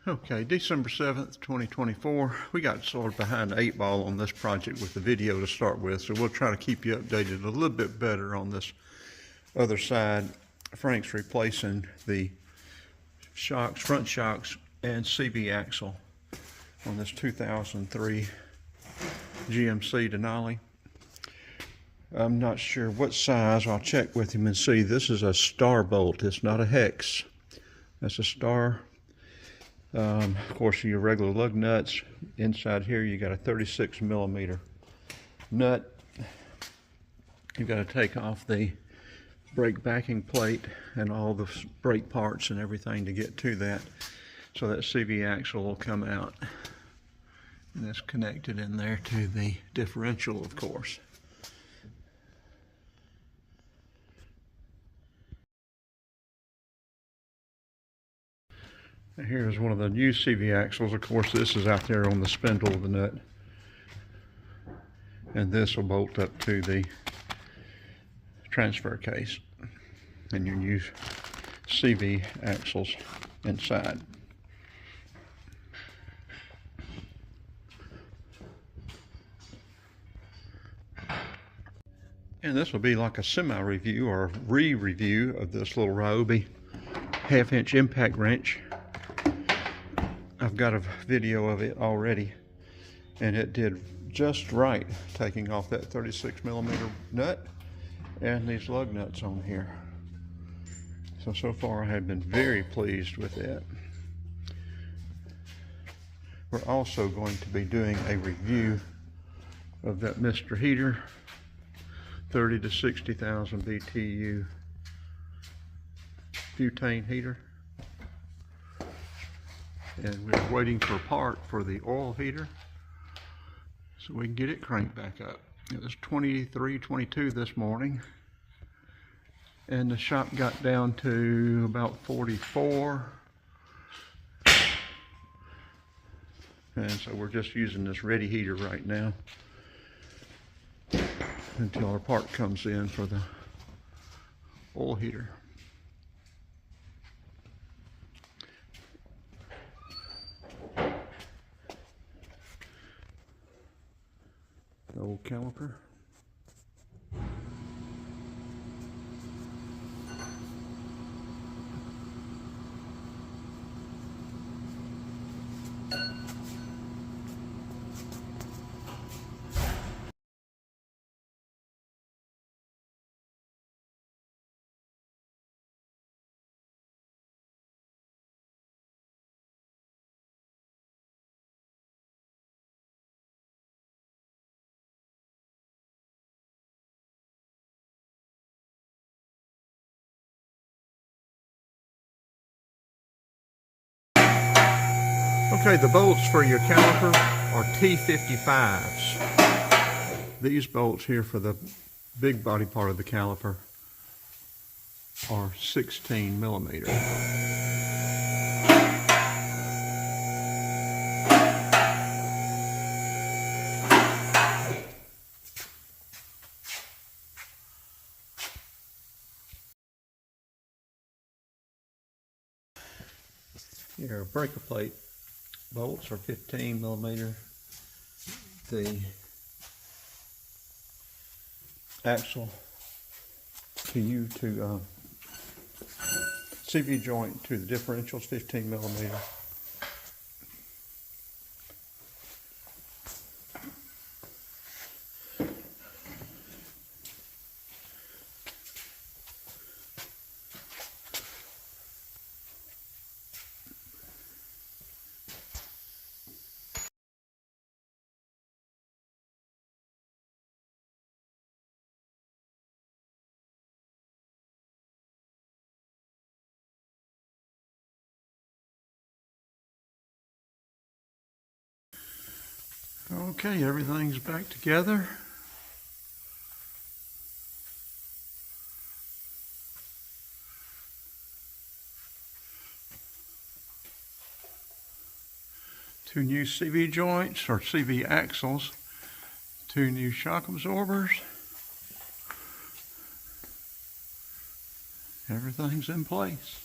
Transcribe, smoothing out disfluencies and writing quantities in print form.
Okay, December 7th, 2024. We got sort of behind the 8 ball on this project with the video to start with, so we'll try to keep you updated a little bit better on this other side. Frank's replacing the shocks, front shocks, and CV axle on this 2003 GMC Denali. I'm not sure what size. I'll check with him and see. This is a star bolt. It's not a hex. That's a star. Of course, your regular lug nuts. Inside here, you got a 36mm nut. You've got to take off the brake backing plate and all the brake parts and everything to get to that. So that CV axle will come out. And that's connected in there to the differential, of course. Here's one of the new CV axles. Of course, this is out there on the spindle of the nut. And this will bolt up to the transfer case. And you use CV axles inside. And this will be like a semi-review or re-review of this little Ryobi 1/2-inch impact wrench. I've got a video of it already, and it did just right, taking off that 36mm nut and these lug nuts on here. So far I have been very pleased with it. We're also going to be doing a review of that Mr. Heater, 30 to 60,000 BTU butane heater. And we're waiting for a part for the oil heater so we can get it cranked back up. It was 23, 22 this morning, and the shop got down to about 44. And so we're just using this ready heater right now until our part comes in for the oil heater. The old caliper. Okay, the bolts for your caliper are T55s. These bolts here for the big body part of the caliper are 16mm. Your breaker plate bolts are 15mm. The axle to CV joint to the differentials 15mm. Okay, everything's back together. Two new CV joints or CV axles, two new shock absorbers. Everything's in place.